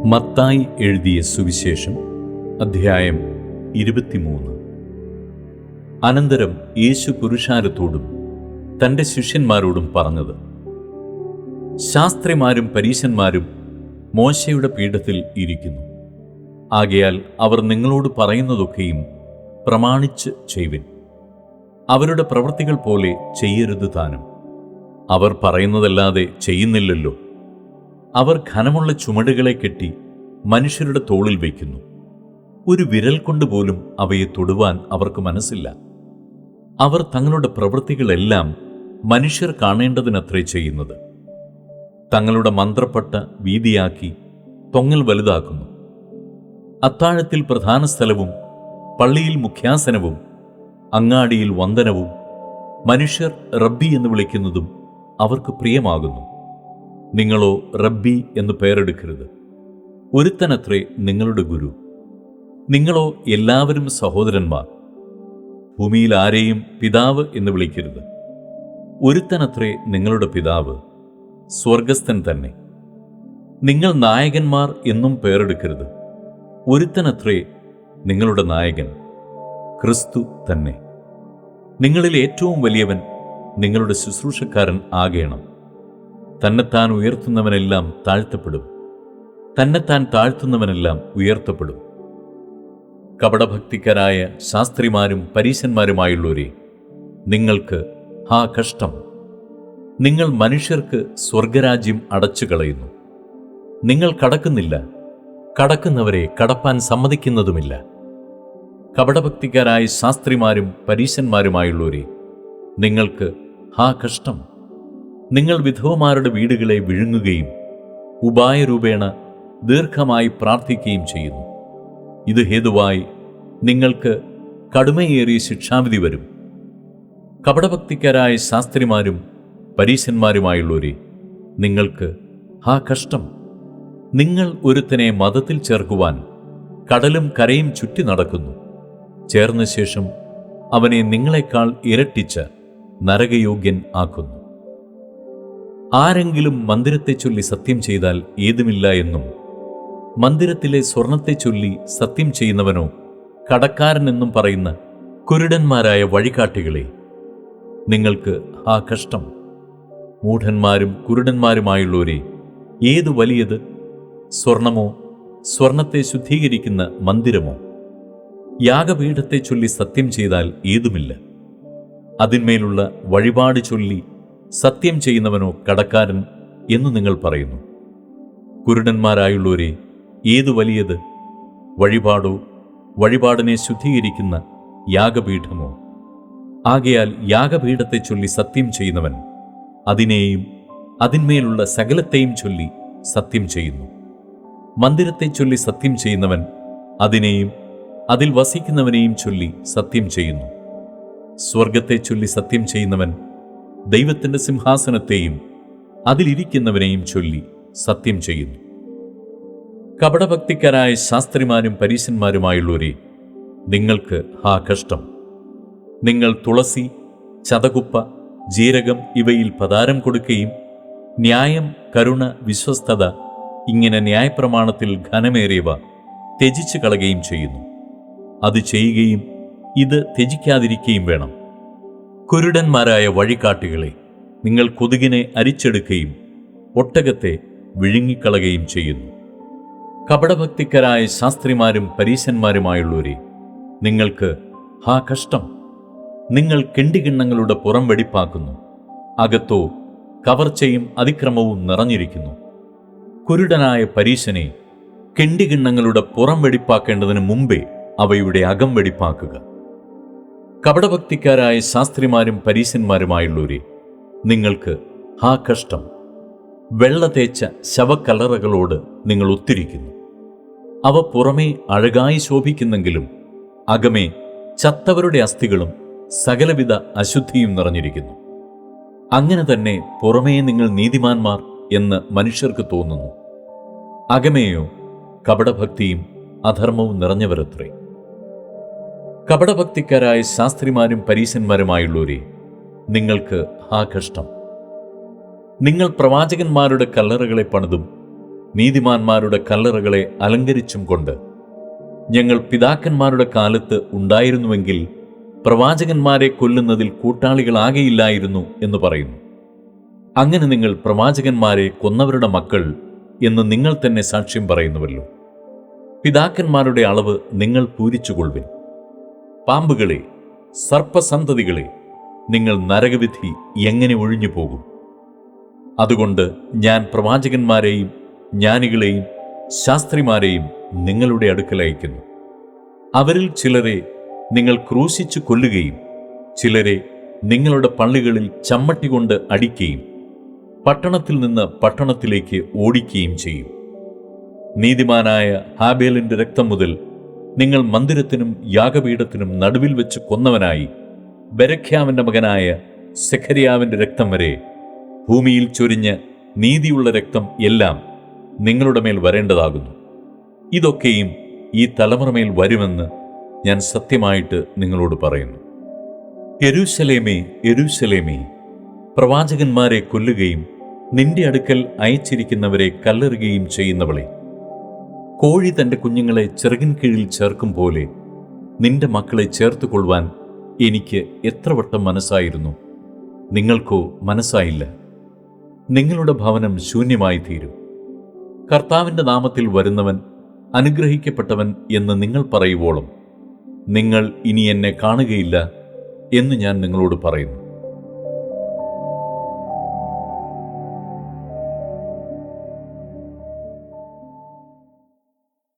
മത്തായി എഴുതിയ സുവിശേഷം അധ്യായം 23. അനന്തരം യേശു പുരുഷാരത്തോടും തൻ്റെ ശിഷ്യന്മാരോടും പറഞ്ഞത്: ശാസ്ത്രിമാരും പരീശന്മാരും മോശയുടെ പീഠത്തിൽ ഇരിക്കുന്നു. ആകയാൽ അവർ നിങ്ങളോട് പറയുന്നതൊക്കെയും പ്രമാണിച്ച് ചെയ്വിൻ. അവരുടെ പ്രവൃത്തികൾ പോലെ ചെയ്യരുത് താനും. അവർ പറയുന്നതല്ലാതെ ചെയ്യുന്നില്ലല്ലോ. അവർ ഘനമുള്ള ചുമടുകളെ കെട്ടി മനുഷ്യരുടെ തോളിൽ വയ്ക്കുന്നു. ഒരു വിരൽ കൊണ്ടുപോലും അവയെ തൊടുവാൻ അവർക്ക് മനസ്സില്ല. അവർ തങ്ങളുടെ പ്രവൃത്തികളെല്ലാം മനുഷ്യർ കാണേണ്ടതിനത്രേ ചെയ്യുന്നത്. തങ്ങളുടെ മന്ത്രപ്പട്ട വീതിയാക്കി തൊങ്ങൽ വലുതാക്കുന്നു. അത്താഴത്തിൽ പ്രധാന സ്ഥലവും പള്ളിയിൽ മുഖ്യാസനവും അങ്ങാടിയിൽ വന്ദനവും മനുഷ്യർ റബ്ബി എന്ന് വിളിക്കുന്നതും അവർക്ക് പ്രിയമാകുന്നു. നിങ്ങളോ റബ്ബി എന്ന് പേരെടുക്കരുത്. ഒരുത്തനത്രേ നിങ്ങളുടെ ഗുരു. നിങ്ങളോ എല്ലാവരും സഹോദരന്മാർ. ഭൂമിയിൽ ആരെയും പിതാവ് എന്ന് വിളിക്കരുത്. ഒരുത്തനത്രേ നിങ്ങളുടെ പിതാവ്, സ്വർഗസ്ഥൻ തന്നെ. നിങ്ങൾ നായകന്മാർ എന്നും പേരെടുക്കരുത്. ഒരുത്തനത്രേ നിങ്ങളുടെ നായകൻ, ക്രിസ്തു തന്നെ. നിങ്ങളിൽ ഏറ്റവും വലിയവൻ നിങ്ങളുടെ ശുശ്രൂഷക്കാരൻ ആകേണം. തന്നെത്താൻ ഉയർത്തുന്നവനെല്ലാം താഴ്ത്തപ്പെടും, തന്നെത്താൻ താഴ്ത്തുന്നവനെല്ലാം ഉയർത്തപ്പെടും. കപടഭക്തിക്കരായ ശാസ്ത്രിമാരും പരീശന്മാരുമായുള്ളവരെ, നിങ്ങൾക്ക് ഹാ കഷ്ടം! നിങ്ങൾ മനുഷ്യർക്ക് സ്വർഗരാജ്യം അടച്ചു കളയുന്നു. നിങ്ങൾ കടക്കുന്നില്ല, കടക്കുന്നവരെ കടപ്പാൻ സമ്മതിക്കുന്നതുമില്ല. കപടഭക്തിക്കാരായ ശാസ്ത്രിമാരും പരീശന്മാരുമായുള്ളവരെ, നിങ്ങൾക്ക് ഹാ കഷ്ടം! നിങ്ങൾ വിധവമാരുടെ വീടുകളെ വിഴുങ്ങുകയും ഉപായരൂപേണ ദീർഘമായി പ്രാർത്ഥിക്കുകയും ചെയ്യുന്നു. ഇത് ഹേതുവായി നിങ്ങൾക്ക് കടുമയേറിയ ശിക്ഷാവിധി വരും. കപടഭക്തിക്കാരായ ശാസ്ത്രിമാരും പരീശന്മാരുമായുള്ളവരെ, നിങ്ങൾക്ക് ഹാ കഷ്ടം! നിങ്ങൾ ഒരുത്തനെ മതത്തിൽ ചേർക്കുവാൻ കടലും കരയും ചുറ്റി നടക്കുന്നു. ചേർന്ന ശേഷം അവനെ നിങ്ങളെക്കാൾ ഇരട്ടിച്ച് നരകയോഗ്യൻ ആക്കുന്നു. ആരെങ്കിലും മന്ദിരത്തെ ചൊല്ലി സത്യം ചെയ്താൽ ഏതുമില്ല എന്നും, മന്ദിരത്തിലെ സ്വർണത്തെ ചൊല്ലി സത്യം ചെയ്യുന്നവനോ കടക്കാരൻ എന്നും പറയുന്ന കുരുടന്മാരായ വഴികാട്ടികളെ, നിങ്ങൾക്ക് ആ കഷ്ടം! മൂഢന്മാരും കുരുടന്മാരുമായുള്ളവരെ, ഏതു വലിയത്, സ്വർണമോ, സ്വർണത്തെ ശുദ്ധീകരിക്കുന്ന മന്ദിരമോ? യാഗപീഠത്തെ ചൊല്ലി സത്യം ചെയ്താൽ ഏതുമില്ല. അതിന്മേലുള്ള വഴിപാട് ചൊല്ലി സത്യം ചെയ്യുന്നവനോ കടക്കാരൻ എന്നു നിങ്ങൾ പറയുന്നു. കുരുടന്മാരായുള്ളവരെ, ഏതു വലിയത്, വഴിപാടോ, വഴിപാടിനെ ശുദ്ധീകരിക്കുന്ന യാഗപീഠമോ? ആകയാൽ യാഗപീഠത്തെ ചൊല്ലി സത്യം ചെയ്യുന്നവൻ അതിനെയും അതിന്മേലുള്ള സകലത്തെയും ചൊല്ലി സത്യം ചെയ്യുന്നു. മന്ദിരത്തെ ചൊല്ലി സത്യം ചെയ്യുന്നവൻ അതിനെയും അതിൽ വസിക്കുന്നവനെയും ചൊല്ലി സത്യം ചെയ്യുന്നു. സ്വർഗത്തെ ചൊല്ലി സത്യം ചെയ്യുന്നവൻ ദൈവത്തിൻ്റെ സിംഹാസനത്തെയും അതിലിരിക്കുന്നവനെയും ചൊല്ലി സത്യം ചെയ്യുന്നു. കപടഭക്തിക്കാരായ ശാസ്ത്രിമാരും പരീശന്മാരുമായുള്ളവരെ, നിങ്ങൾക്ക് ഹാ കഷ്ടം! നിങ്ങൾ തുളസി, ചതകുപ്പ, ജീരകം ഇവയിൽ പതാരം കൊടുക്കുകയും ന്യായം, കരുണ, വിശ്വസ്തത ഇങ്ങനെ ന്യായപ്രമാണത്തിൽ ഘനമേറിയവ ത്യജിച്ചു കളയുകയും ചെയ്യുന്നു. അത് ചെയ്യുകയും ഇത് ത്യജിക്കാതിരിക്കുകയും വേണം. കുരുടന്മാരായ വഴികാട്ടികളെ, നിങ്ങൾ കൊതുകിനെ അരിച്ചെടുക്കുകയും ഒട്ടകത്തെ വിഴുങ്ങിക്കളയുകയും ചെയ്യുന്നു. കപടഭക്തിക്കരായ ശാസ്ത്രിമാരും പരീശന്മാരുമായുള്ളവരെ, നിങ്ങൾക്ക് ഹാ കഷ്ടം! നിങ്ങൾ കിണ്ടികിണ്ണങ്ങളുടെ പുറം വെടിപ്പാക്കുന്നു, അകത്തോ കവർച്ചയും അതിക്രമവും നിറഞ്ഞിരിക്കുന്നു. കുരുടനായ പരീശനെ, കിണ്ടികിണ്ണങ്ങളുടെ പുറം വെടിപ്പാക്കേണ്ടതിന് മുമ്പേ അവയുടെ അകം വെടിപ്പാക്കുക. കപടഭക്തിക്കാരായ ശാസ്ത്രിമാരും പരീശന്മാരുമായുള്ളവരെ, നിങ്ങൾക്ക് ഹാ കഷ്ടം! വെള്ള തേച്ച ശവക്കല്ലറകളോട് നിങ്ങൾ ഒത്തിരിക്കുന്നു. അവ പുറമേ അഴകായി ശോഭിക്കുന്നെങ്കിലും അകമേ ചത്തവരുടെ അസ്ഥികളും സകലവിധ അശുദ്ധിയും നിറഞ്ഞിരിക്കുന്നു. അങ്ങനെ തന്നെ പുറമേ നിങ്ങൾ നീതിമാന്മാർ എന്ന് മനുഷ്യർക്ക് തോന്നുന്നു, അകമേയോ കപടഭക്തിയും അധർമ്മവും നിറഞ്ഞവരത്രേ. കപടഭക്തിക്കാരായ ശാസ്ത്രിമാരും പരീശന്മാരുമായുള്ളവരെ, നിങ്ങൾക്ക് ഹാ കഷ്ടം! നിങ്ങൾ പ്രവാചകന്മാരുടെ കല്ലറകളെ പണിതും നീതിമാന്മാരുടെ കല്ലറകളെ അലങ്കരിച്ചും കൊണ്ട് ഞങ്ങൾ പിതാക്കന്മാരുടെ കാലത്ത് ഉണ്ടായിരുന്നുവെങ്കിൽ പ്രവാചകന്മാരെ കൊല്ലുന്നതിൽ കൂട്ടാളികളാകെയില്ലായിരുന്നു എന്ന് പറയുന്നു. അങ്ങനെ നിങ്ങൾ പ്രവാചകന്മാരെ കൊന്നവരുടെ മക്കൾ എന്ന് നിങ്ങൾ തന്നെ സാക്ഷ്യം പറയുന്നുവല്ലോ. പിതാക്കന്മാരുടെ അളവ് നിങ്ങൾ പൂരിച്ചുകൊള്ളുവിൻ. പാമ്പുകളെ, സർപ്പസന്തതികളെ, നിങ്ങൾ നരകവിധി എങ്ങനെ ഒഴിഞ്ഞു പോകും? അതുകൊണ്ട് ഞാൻ പ്രവാചകന്മാരെയും ജ്ഞാനികളെയും ശാസ്ത്രിമാരെയും നിങ്ങളുടെ അടുക്കൽ അയക്കുന്നു. അവരിൽ ചിലരെ നിങ്ങൾ ക്രൂശിച്ചു കൊല്ലുകയും ചിലരെ നിങ്ങളുടെ പള്ളികളിൽ ചമ്മട്ടി കൊണ്ട് അടിക്കുകയും പട്ടണത്തിൽ നിന്ന് പട്ടണത്തിലേക്ക് ഓടിക്കുകയും ചെയ്യും. നീതിമാനായ ഹാബേലിന്റെ രക്തം മുതൽ നിങ്ങൾ മന്ദിരത്തിനും യാഗപീഠത്തിനും നടുവിൽ വെച്ച് കൊന്നവനായി ബെരഖ്യാവിന്റെ മകനായ സെഖര്യാവിന്റെ രക്തം വരെ ഭൂമിയിൽ ചൊരിഞ്ഞ നീതിയുള്ള രക്തം എല്ലാം നിങ്ങളുടെ മേൽ വരേണ്ടതാകുന്നു. ഇതൊക്കെയും ഈ തലമുറമേൽ വരുമെന്ന് ഞാൻ സത്യമായിട്ട് നിങ്ങളോട് പറയുന്നു. യെരൂശലേമേ, യെരൂശലേമേ, പ്രവാചകന്മാരെ കൊല്ലുകയും നിന്റെ അടുക്കൽ അയച്ചിരിക്കുന്നവരെ കല്ലെറുകയും ചെയ്യുന്നവളെ, കോഴി തൻ്റെ കുഞ്ഞുങ്ങളെ ചിറകിൻ കീഴിൽ ചേർക്കും പോലെ നിന്റെ മക്കളെ ചേർത്തുകൊള്ളുവാൻ എനിക്ക് എത്ര വട്ടം മനസ്സായിരുന്നു, നിങ്ങൾക്കോ മനസ്സായില്ല. നിങ്ങളുടെ ഭവനം ശൂന്യമായി തീരും. കർത്താവിൻ്റെ നാമത്തിൽ വരുന്നവൻ അനുഗ്രഹിക്കപ്പെട്ടവൻ എന്ന് നിങ്ങൾ പറയുവോളം നിങ്ങൾ ഇനി എന്നെ കാണുകയില്ല എന്ന് ഞാൻ നിങ്ങളോട് പറയുന്നു.